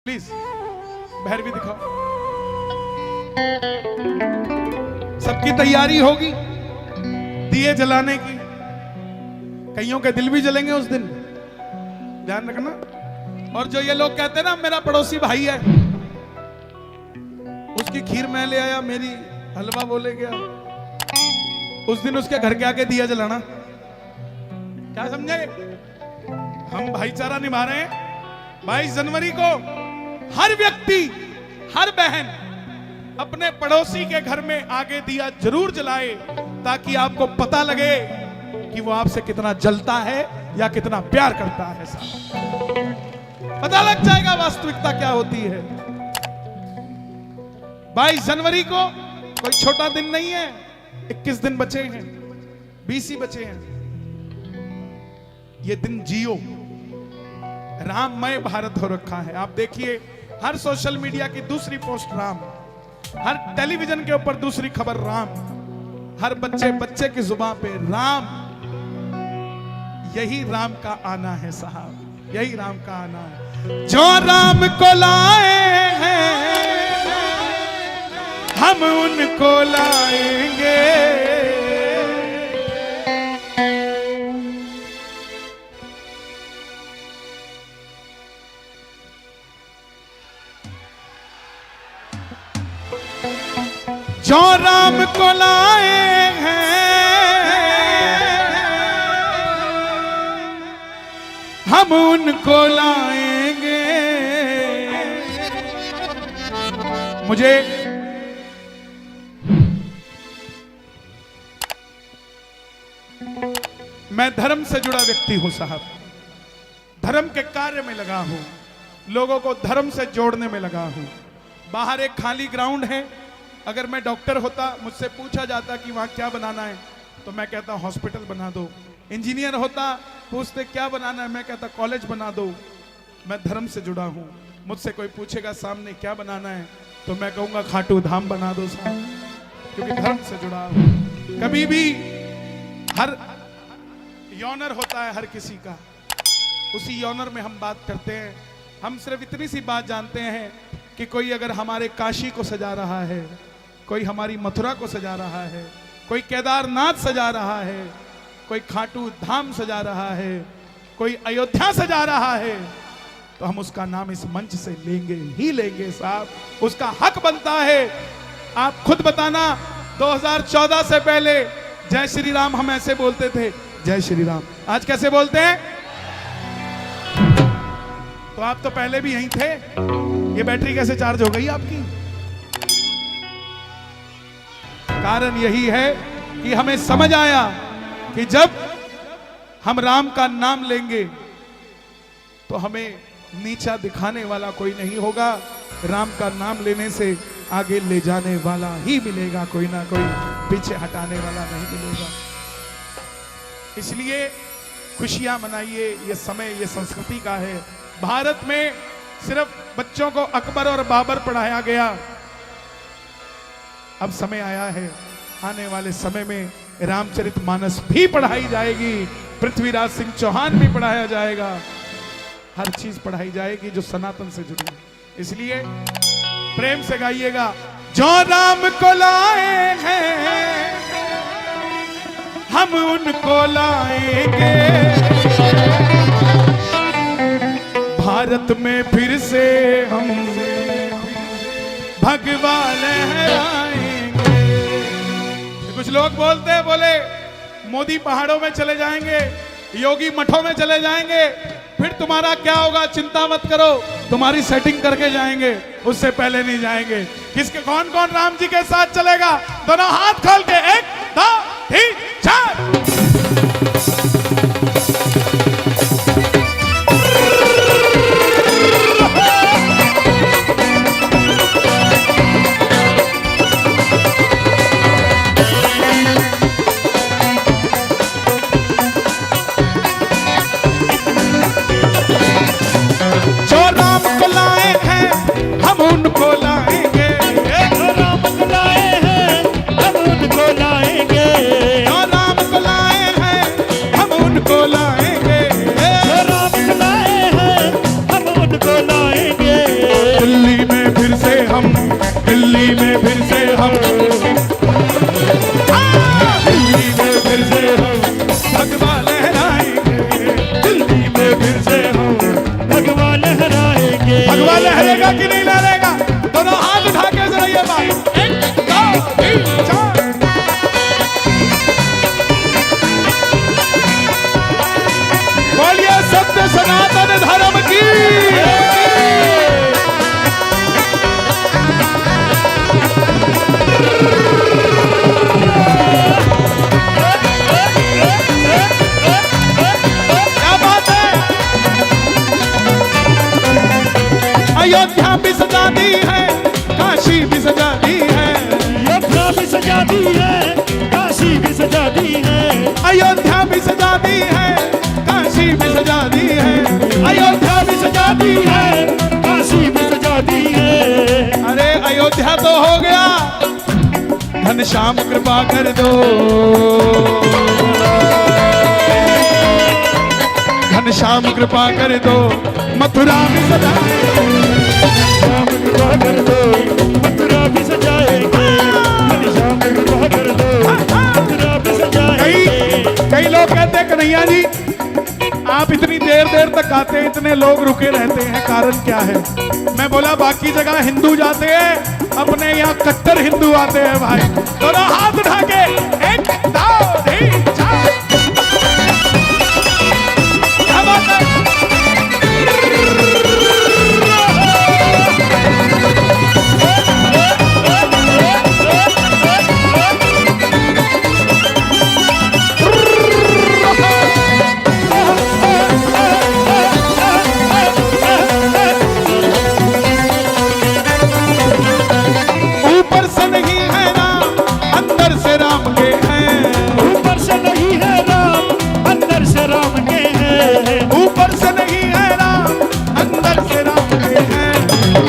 Please Bhairavi दिखाओ। सबकी तैयारी होगी दिए जलाने की। कईयों के दिल भी जलेंगे उस दिन, ध्यान रखना। और जो ये लोग कहते हैं ना मेरा पड़ोसी भाई है, उसकी खीर मैं ले आया, मेरी हलवा बोले गया, उस दिन उसके घर के आगे दिया जलाना। क्या समझे? हम भाईचारा निभा रहे हैं। 22 जनवरी को हर व्यक्ति, हर बहन अपने पड़ोसी के घर में आगे दिया जरूर जलाए, ताकि आपको पता लगे कि वो आपसे कितना जलता है या कितना प्यार करता है। साहब पता लग जाएगा वास्तविकता क्या होती है। 22 जनवरी को कोई छोटा दिन नहीं है। 21 दिन बचे हैं, 20 ही बचे हैं। ये दिन जियो। राममय भारत हो रखा है। आप देखिए हर सोशल मीडिया की दूसरी पोस्ट राम, हर टेलीविजन के ऊपर दूसरी खबर राम, हर बच्चे की जुबान पे राम। यही राम का आना है साहब, यही राम का आना है। जो राम को लाए हैं हम उनको लाएंगे। जो राम को लाए हैं हम उनको लाएंगे। मुझे मैं धर्म से जुड़ा व्यक्ति हूं साहब, धर्म के कार्य में लगा हूं, लोगों को धर्म से जोड़ने में लगा हूं। बाहर एक खाली ग्राउंड है, अगर मैं डॉक्टर होता, मुझसे पूछा जाता कि वहां क्या बनाना है, तो मैं कहता हॉस्पिटल बना दो। इंजीनियर होता, पूछते क्या बनाना है, मैं कहता कॉलेज बना दो। मैं धर्म से जुड़ा हूं। मुझसे कोई पूछेगा सामने क्या बनाना है, तो मैं कहूंगा खाटू धाम बना दो साहब, क्योंकि धर्म से जुड़ा हूं। कभी भी हर यॉनर होता है हर किसी का, उसी यॉनर में हम बात करते हैं। हम सिर्फ इतनी सी बात जानते हैं कि कोई अगर हमारे काशी को सजा रहा है, कोई हमारी मथुरा को सजा रहा है, कोई केदारनाथ सजा रहा है, कोई खाटू धाम सजा रहा है, कोई अयोध्या सजा रहा है, तो हम उसका नाम इस मंच से लेंगे ही लेंगे साहब। उसका हक बनता है। आप खुद बताना, 2014 से पहले जय श्री राम हम ऐसे बोलते थे, जय श्री राम। आज कैसे बोलते हैं? तो आप तो पहले भी यहीं थे। ये बैटरी कैसे चार्ज हो गई आपकी? कारण यही है कि हमें समझ आया कि जब हम राम का नाम लेंगे तो हमें नीचा दिखाने वाला कोई नहीं होगा। राम का नाम लेने से आगे ले जाने वाला ही मिलेगा, कोई ना कोई पीछे हटाने वाला नहीं मिलेगा। इसलिए खुशियां मनाइए। ये समय ये संस्कृति का है। भारत में सिर्फ बच्चों को अकबर और बाबर पढ़ाया गया। अब समय आया है, आने वाले समय में रामचरितमानस भी पढ़ाई जाएगी, पृथ्वीराज सिंह चौहान भी पढ़ाया जाएगा, हर चीज पढ़ाई जाएगी जो सनातन से जुड़ी है। इसलिए प्रेम से गाइएगा, जो राम को लाए हैं हम उनको लाएंगे। भारत में फिर से हम भगवा लहराएंगे। कुछ लोग बोलते हैं, बोले मोदी पहाड़ों में चले जाएंगे, योगी मठों में चले जाएंगे, फिर तुम्हारा क्या होगा, चिंता मत करो, तुम्हारी सेटिंग करके जाएंगे, उससे पहले नहीं जाएंगे। किसके कौन कौन राम जी के साथ चलेगा? दोनों हाथ खोल के 1 2 3 4। जो राम को लाए हैं हम उनको लाएंगे। जो राम को लाए हैं हम उनको लाएंगे। जो राम को लाए अयोध्या भी सजा दी है, काशी भी सजा दी है, अयोध्या भी सजा दी है, काशी भी सजा दी है, अयोध्या भी सजा दी है, काशी भी सजा दी है, अयोध्या भी सजा दी है, काशी भी सजा दी है। अरे अयोध्या तो हो गया, घनश्याम कृपा कर दो, घनश्याम कृपा कर दो, मथुरा भी सजाएंगे, घनश्याम कृपा कर दो, मथुरा भी सजाएंगे, घनश्याम कृपा कर दो, मथुरा भी सजाएंगे। कई लोग कहते हैं कन्हैया जी आप इतनी देर देर तक गाते हैं, इतने लोग रुके रहते हैं, कारण क्या है? मैं बोला बाकी जगह हिंदू जाते हैं, अपने यहाँ कट्टर हिंदू आते हैं भाई। दोनों हाथ उठा के 1 2 3 4 क्या बात है? ऊपर से नहीं है राम, अंदर से राम के हैं, ऊपर से नहीं है राम, अंदर से राम के हैं, ऊपर से नहीं है राम, अंदर से राम के हैं।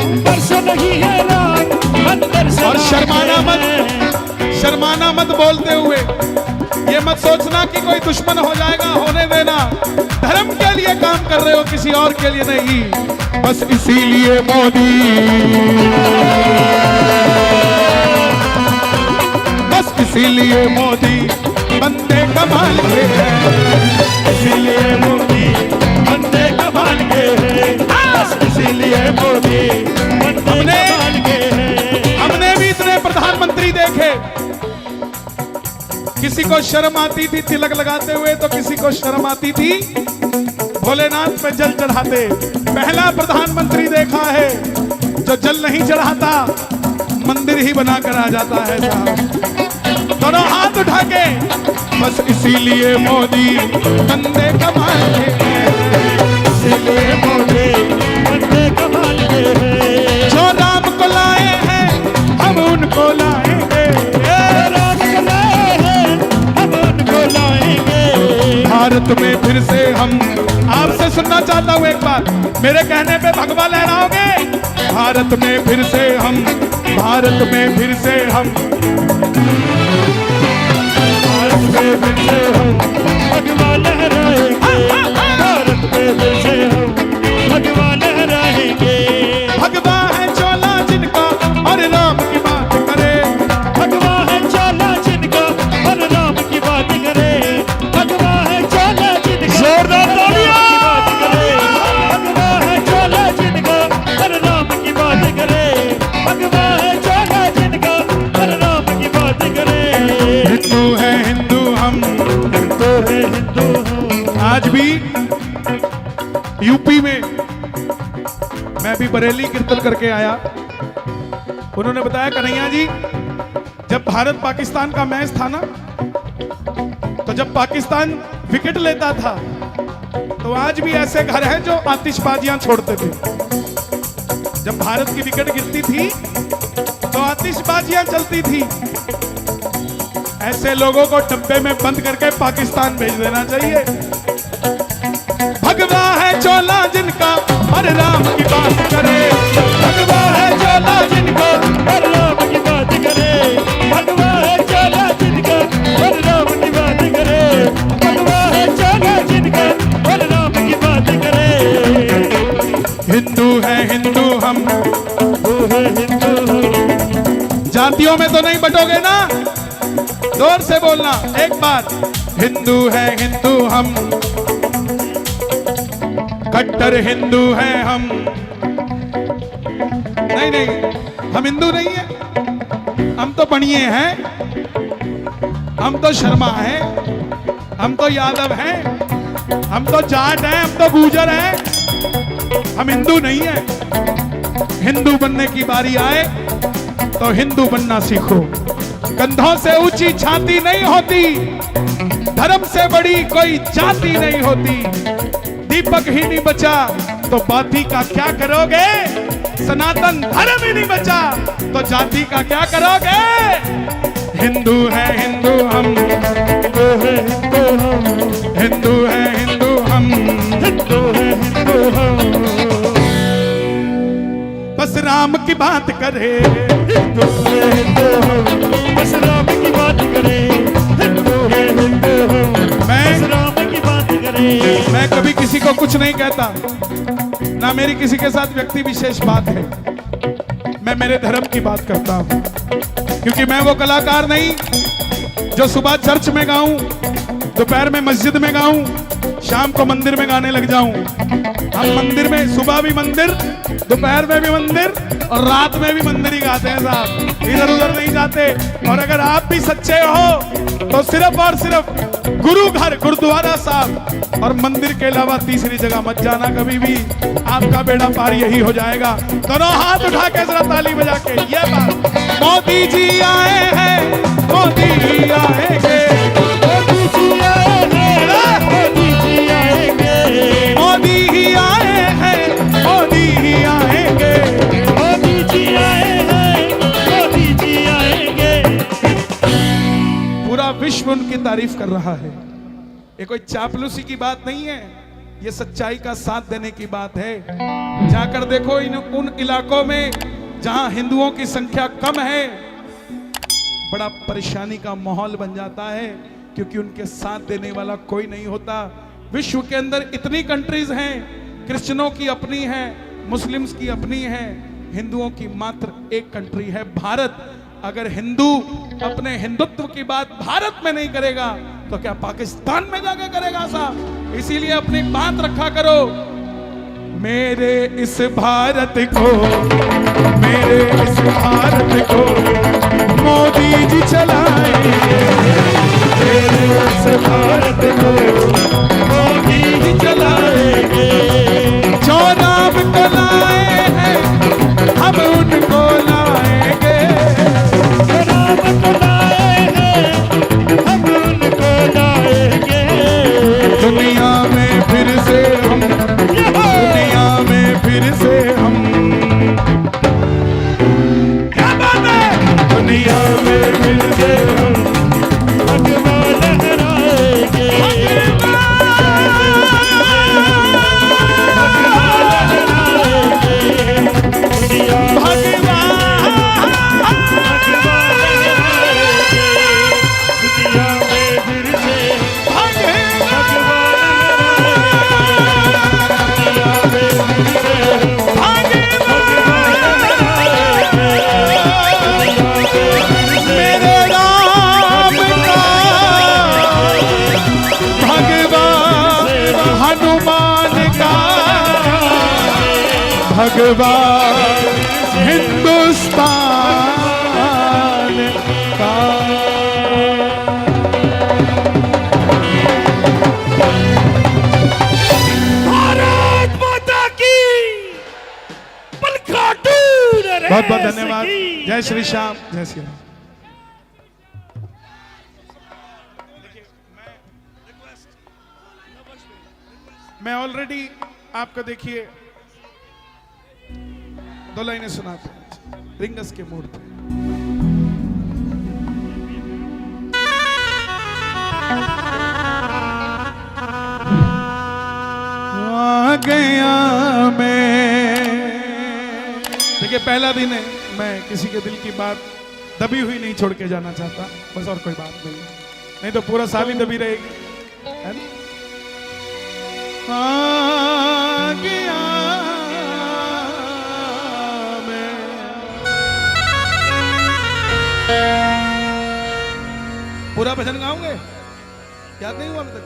ऊपर से नहीं है राम, अंदर से और राम शर्माना के मत, हैं। शर्माना मत बोलते हुए, ये मत सोचना कि कोई दुश्मन हो जाएगा, होने देना। धर्म के लिए काम कर रहे हो, किसी और के लिए नहीं। बस इसीलिए मोदी, बस इसीलिए मोदी बंदे कमाल के हैं, इसीलिए मोदी बंदे कमाल के हैं, बस इसीलिए मोदी बंदे कमाल के हैं। हमने भी इतने प्रधानमंत्री देखे, किसी को शर्म आती थी तिलक लगाते हुए, तो किसी को शर्म आती थी भोलेनाथ पे जल चढ़ाते। पहला प्रधानमंत्री देखा है जो जल नहीं चढ़ाता, मंदिर ही बनाकर आ जाता है साहब। दोनों हाथ उठा के, बस इसीलिए मोदी बंदे कमाल के हैं, इसीलिए मोदी बंदे कमाल के हैं। जो राम को लाए हैं हम उनको लाएंगे, राम को लाए हैं हम उनको लाएंगे। भारत में फिर से हम, आपसे सुनना चाहता हूँ एक बार, मेरे कहने पे भगवा लहराओगे? भारत में फिर से हम, भारत में फिर से हम, भारत में फिर से हम भगवा लहराएंगे, भारत में फिर से हम भगवा लहराएंगे। भगवा है चोला जिनका और राम की बात करे, भगवा है चोला जिनका और राम की बात करे, भगवा है चोला जिनका जोरदार तालियां, भगवा है चोला जिनका और राम की बात करे, भगवा है चोला जिनका और राम की बात करे। हिंदू है हिंदू हम, हिंदू है हिंदू हम। आज भी यूपी में मैं भी बरेली कीर्तन करके आया, उन्होंने बताया कन्हैया जी जब भारत पाकिस्तान का मैच था ना, तो जब पाकिस्तान विकेट लेता था तो आज भी ऐसे घर हैं जो आतिशबाजियां छोड़ते थे। जब भारत की विकेट गिरती थी तो आतिशबाजियां चलती थी। ऐसे लोगों को डब्बे में बंद करके पाकिस्तान भेज देना चाहिए। भगवा है चोला जिनका और राम की बात करे, भगवा है चोला जिनका और राम की बात करे, भगवा है चोला जिनका और राम की बात करे, भगवा है चोला जिनका और राम की बात करे। हिंदू है हिंदू हम, वो है हिंदू हम। जातियों में तो नहीं बटोगे ना? जोर से बोलना एक बार, हिंदू है हिंदू हम, कट्टर हिंदू हैं हम। नहीं नहीं, हम हिंदू नहीं है, हम तो बनिए हैं, हम तो शर्मा हैं, हम तो यादव हैं, हम तो जाट हैं, हम तो गुर्जर हैं, हम हिंदू नहीं है। हिंदू बनने की बारी आए तो हिंदू बनना सीखो। कंधों से ऊंची छाती नहीं होती, धर्म से बड़ी कोई जाति नहीं होती। दीपक ही नहीं बचा तो बाती का क्या करोगे? सनातन धर्म ही नहीं बचा तो जाति का क्या करोगे? हिंदू है हिंदू हम, हिंदू है हिंदू हम, हिंदू है हिंदू हम, हिंदू है हिंदू हम, बस राम की बात करे। हिंदू है हिंदू हम, बस राम की बात करे। हिंदू है हिंदू हम, बस राम की बात करे। मैं कभी किसी को कुछ नहीं कहता, ना मेरी किसी के साथ व्यक्ति विशेष बात है। मैं मेरे धर्म की बात करता हूं, क्योंकि मैं वो कलाकार नहीं जो सुबह चर्च में गाऊं, दोपहर में मस्जिद में गाऊं, शाम को मंदिर में गाने लग जाऊं। हम मंदिर में सुबह भी मंदिर, दोपहर में भी मंदिर और रात में भी मंदिर ही गाते हैं साहब, इधर उधर नहीं जाते। और अगर आप भी सच्चे हो तो सिर्फ और सिर्फ गुरु घर गुरुद्वारा साहब और मंदिर के अलावा तीसरी जगह मत जाना कभी भी, आपका बेड़ा पार यही हो जाएगा। दोनों हाथ उठा के जरा ताली बजा के ये बात। मोदी जी आए हैं, मोदी जी आएंगे, मोदी जी आए हैं, मोदी जी आएंगे, मोदी ही आए हैं, मोदी ही आएंगे, मोदी जी आए हैं, मोदी जी आएंगे। पूरा विश्व उनकी तारीफ कर रहा है। ये कोई चापलूसी की बात नहीं है, ये सच्चाई का साथ देने की बात है। जाकर देखो उन इलाकों में जहां हिंदुओं की संख्या कम है, बड़ा परेशानी का माहौल बन जाता है, क्योंकि उनके साथ देने वाला कोई नहीं होता। विश्व के अंदर इतनी कंट्रीज हैं, क्रिश्चियनों की अपनी है, मुस्लिम्स की अपनी है, हिंदुओं की मात्र एक कंट्री है भारत। अगर हिंदू अपने हिंदुत्व की बात भारत में नहीं करेगा तो क्या पाकिस्तान में जाके करेगा साहब? इसीलिए अपनी बात रखा करो। मेरे इस भारत को, मेरे इस भारत को मोदी जी चलाएंगे, मेरे इस भारत को मोदी जी चलाएंगे। जो राम को लाए हैं हम उनको लाएंगे, राम को लाए हैं, हम उनको लाएंगे। दुनिया में फिर से हम, दुनिया में फिर से हम, क्या बात है? दुनिया में फिर से हम भगवा लहराएंगे, भगवा लहराएंगे। दुनिया दुनिया में फिर से भगवा लहराएंगे, दुनिया में फिर से मेरे राम का भगवान, हनुमान का भगवान, हिंदुस्तान का। भारत माता की पलका दूर रहे बहुत बहुत धन्यवाद। सकी। जय श्री श्याम, जय श्री राम। मैं ऑलरेडी आपको देखिए 2 लाइनें सुनाते हैं रिंगस के मूड पे। आ गया मैं, देखिए पहला दिन है, मैं किसी के दिल की बात दबी हुई नहीं छोड़ के जाना चाहता, बस और कोई बात नहीं, नहीं तो पूरा साल ही दबी रहेगी, है ना? आ गया मैं, पूरा भजन गाऊंगे, याद नहीं हुआ अभी तक?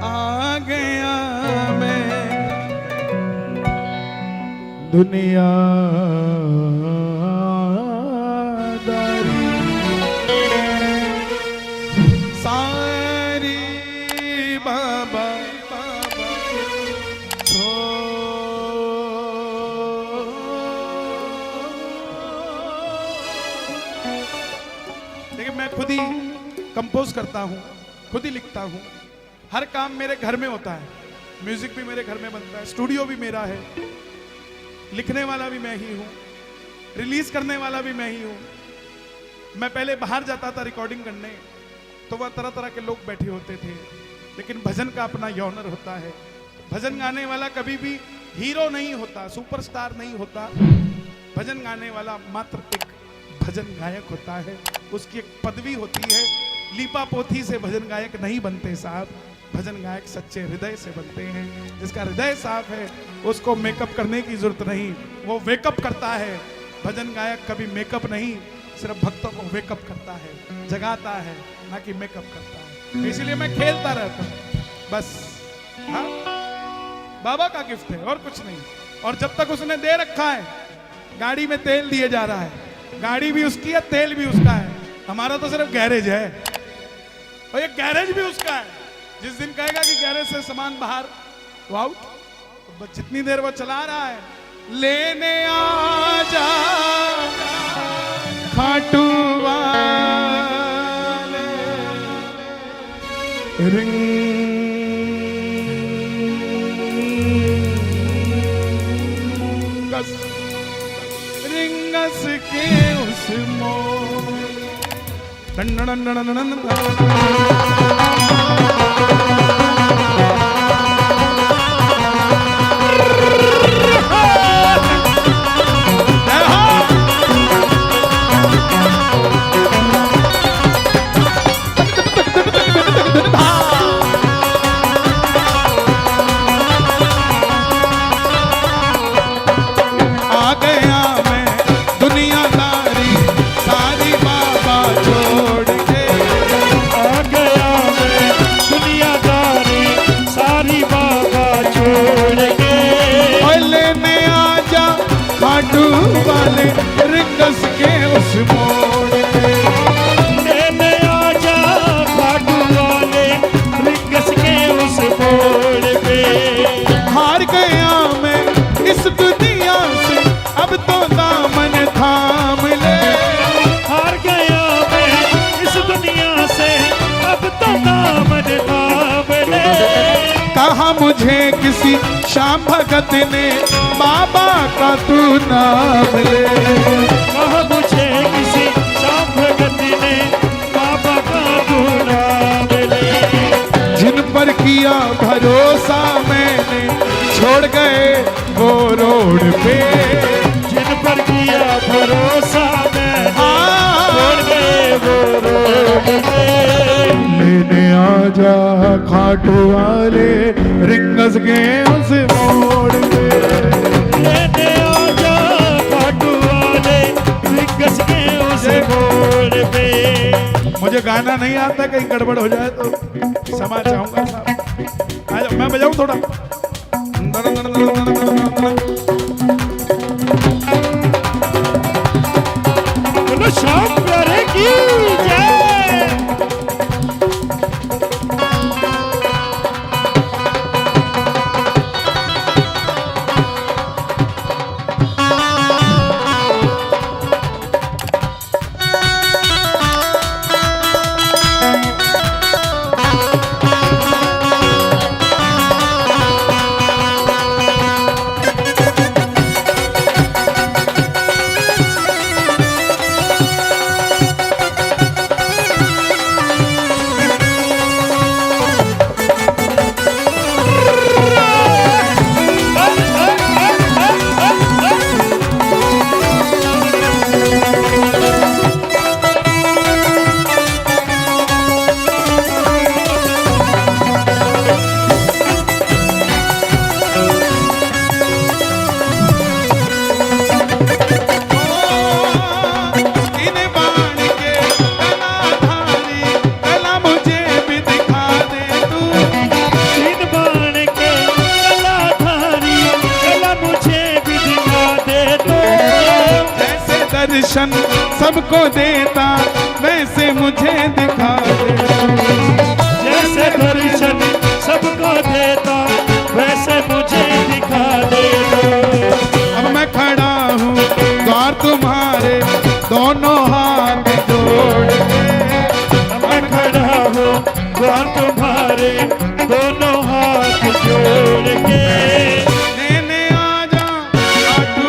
आ गया मैं दुनिया सारी बाबा बाबा देखिए मैं खुद ही कंपोज करता हूँ, खुद ही लिखता हूँ, हर काम मेरे घर में होता है, म्यूजिक भी मेरे घर में बनता है, स्टूडियो भी मेरा है, लिखने वाला भी मैं ही हूँ, रिलीज करने वाला भी मैं ही हूँ। मैं पहले बाहर जाता था रिकॉर्डिंग करने, तो वह तरह तरह के लोग बैठे होते थे, लेकिन भजन का अपना यॉनर होता है। भजन गाने वाला कभी भी हीरो नहीं होता, सुपरस्टार नहीं होता। भजन गाने वाला मात्र एक भजन गायक होता है, उसकी एक पदवी होती है। लीपा पोथी से भजन गायक नहीं बनते साहब, भजन गायक सच्चे हृदय से बनते हैं। जिसका हृदय साफ है उसको मेकअप करने की जरूरत नहीं, वो वेकअप करता है। भजन गायक कभी मेकअप नहीं, सिर्फ भक्तों को वेकअप करता है, जगाता है, ना कि मेकअप करता है। इसलिए मैं खेलता रहता हूँ बस। हाँ, बाबा का गिफ्ट है और कुछ नहीं। और जब तक उसने दे रखा है, गाड़ी में तेल दिए जा रहा है, गाड़ी भी उसकी है, तेल भी उसका है। हमारा तो सिर्फ गैरेज है, और ये गैरेज भी उसका है। जिस दिन कहेगा कि गैरेज से सामान बाहर, वो आउट। बस जितनी देर वो चला रहा है, लेने आ जा खाटू वाले रिंगस के उस मोड़। रिंगस के उस मोड़ पे लेने आजा खाटू वाले, रिंगस के उस मोड़ पे। हार गया मैं इस दुनिया से, अब तो दामन थाम ले। हार गया मैं इस दुनिया से, अब तो दामन थाम ले। कहा मुझे किसी श्याम भगत ने, बाबा का तू नाम ले। कहा मुझे किसी श्याम भगत ने, बाबा का तू नाम ले। जिन पर किया भरोसा मैंने, छोड़ गए वो रोड पे। जिन पर किया भरोसा मैंने, छोड़ गए वो रोड पे। लेने आजा खाटू वाले, रिंगस के उस मोड़ पे। लेने आजा खाटू वाले, रिंगस के उस मोड़ पे। मुझे गाना नहीं आता, कहीं गड़बड़ हो जाए तो क्षमा चाहूंगा साहब। आ जाओ, मैं बजाऊं थोड़ा। बोलो श्याम प्यारे की जय। दर्शन सबको देता, वैसे मुझे दिखा दे। जैसे दर्शन सबको देता, वैसे मुझे दिखा दे दो। अब मैं खड़ा हूँ द्वार तुम्हारे, दोनों हाथ जोड़ के। अब मैं खड़ा हूँ द्वार तुम्हारे, दोनों हाथ जोड़ के। लेने आजा खाटू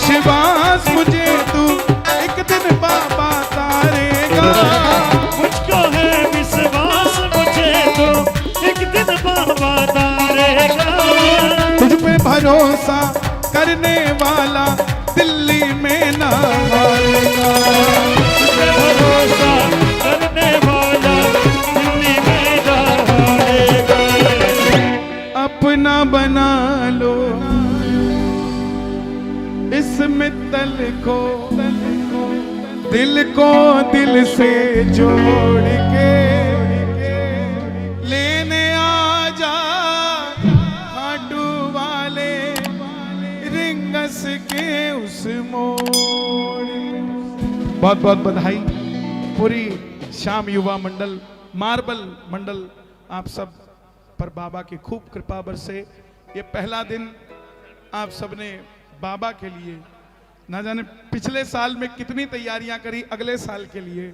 विश्वास मुझे तू एक दिन बाबा तारेगा। मुझको है विश्वास मुझे तो एक दिन बाबा तारेगा। तुझ पे भरोसा करने वाला दिल्ली में ना हारेगा। भरोसा करने वाला दिल्ली में ना हारेगा। अपना बना लो इस मित्तल को, दिल को दिल से जोड़ के लेने आ जा खाटू वाले रिंगस के उस मोड़। बहुत बहुत बधाई पूरी श्याम युवा मंडल, मार्बल मंडल, आप सब पर बाबा की खूब कृपा बरसे। ये पहला दिन आप सबने बाबा के लिए, ना जाने पिछले साल में कितनी तैयारियां करी अगले साल के लिए,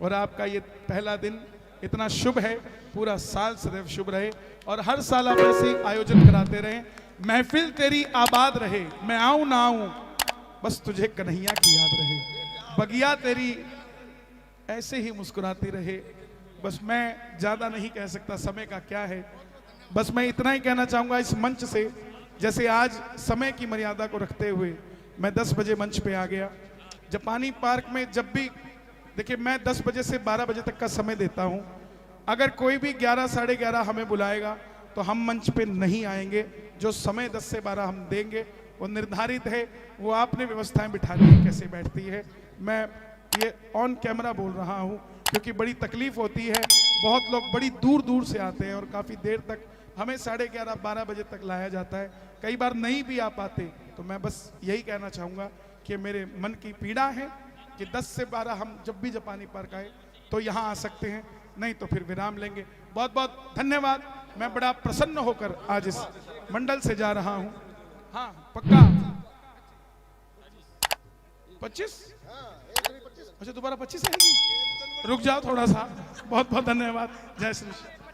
और आपका ये पहला दिन इतना शुभ है। पूरा साल सदैव शुभ रहे और हर साल आप ऐसे ही आयोजन कराते रहें। महफिल तेरी आबाद रहे, मैं आऊं ना आऊं बस तुझे कन्हैया की याद रहे। बगिया तेरी ऐसे ही मुस्कुराती रहे। बस मैं ज्यादा नहीं कह सकता, समय का क्या है। बस मैं इतना ही कहना चाहूंगा इस मंच से, जैसे आज समय की मर्यादा को रखते हुए मैं 10 बजे मंच पे आ गया। जापानी पार्क में जब भी देखिए, मैं 10 बजे से 12 बजे तक का समय देता हूं। अगर कोई भी 11 साढ़े 11 हमें बुलाएगा तो हम मंच पे नहीं आएंगे। जो समय 10 से 12 हम देंगे वो निर्धारित है, वो आपने व्यवस्थाएं बिठानी है कैसे बैठती है। मैं ये ऑन कैमरा बोल रहा हूं क्योंकि बड़ी तकलीफ होती है। बहुत लोग बड़ी दूर दूर से आते हैं और काफ़ी देर तक हमें 11:30 12 बजे तक लाया जाता है। कई बार नहीं भी आ पाते, तो मैं बस यही कहना चाहूँगा कि मेरे मन की पीड़ा है कि 10 से 12 हम जब भी जापानी पार्क आए तो यहाँ आ सकते हैं, नहीं तो फिर विराम लेंगे। बहुत बहुत धन्यवाद। मैं बड़ा प्रसन्न होकर आज इस मंडल से जा रहा हूँ। हाँ पक्का 25, अच्छा दोबारा 25 आएगी, रुक जाओ थोड़ा सा। बहुत बहुत धन्यवाद। जय श्री कृष्ण।